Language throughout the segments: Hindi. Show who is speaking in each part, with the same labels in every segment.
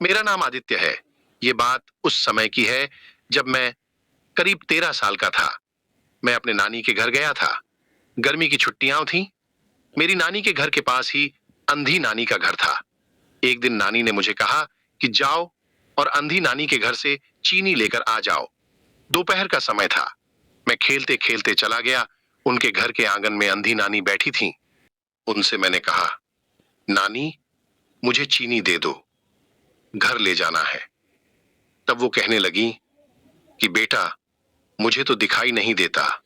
Speaker 1: मेरा नाम आदित्य है। ये बात उस समय की है जब मैं करीब 13 साल का था। मैं अपने नानी के घर गया था। गर्मी की छुट्टियां थीं। मेरी नानी के घर के पास ही अंधी नानी का घर था। एक दिन नानी ने मुझे कहा कि जाओ और अंधी नानी के घर से चीनी लेकर आ जाओ। दोपहर का समय था। मैं खेलते खेलते चला गया। उनके घर के आंगन में अंधी नानी बैठी थीं। उनसे मैंने कहा, नानी, मुझे चीनी दे दो, घर ले जाना है। तब वो कहने लगी कि बेटा, मुझे तो दिखाई नहीं देता,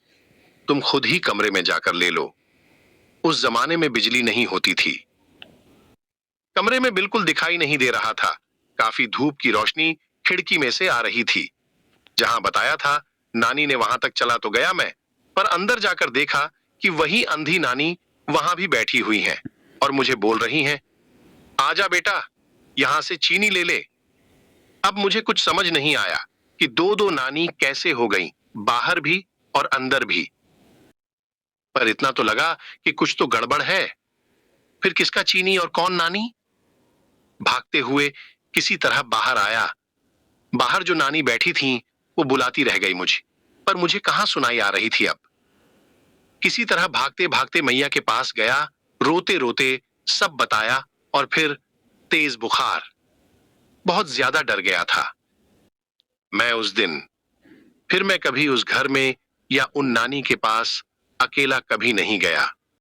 Speaker 1: तुम खुद ही कमरे में जाकर ले लो। उस जमाने में बिजली नहीं होती थी। कमरे में बिल्कुल दिखाई नहीं दे रहा था। काफी धूप की रोशनी खिड़की में से आ रही थी। जहां बताया था, नानी ने वहां तक चला तो गया मैं, पर अंदर जाकर देखा कि वही अंधी नानी वहां भी बैठी हुई हैं और मुझे बोल रही हैं, आजा बेटा, यहां से चीनी ले ले। अब मुझे कुछ समझ नहीं आया कि दो दो नानी कैसे हो गईं, बाहर भी और अंदर भी। पर इतना तो लगा कि कुछ तो गड़बड़ है। फिर किसका चीनी और कौन नानी? भागते हुए किसी तरह बाहर आया। बाहर जो नानी बैठी थीं, वो बुलाती रह गई मुझे, पर मुझे कहां सुनाई आ रही थी अब। किसी तरह भागते भागते मैया के पास गया, रोते रोते सब बताया और फिर तेज बुखार। बहुत ज्यादा डर गया था मैं उस दिन। फिर मैं कभी उस घर में या उन नानी के पास अकेला कभी नहीं गया।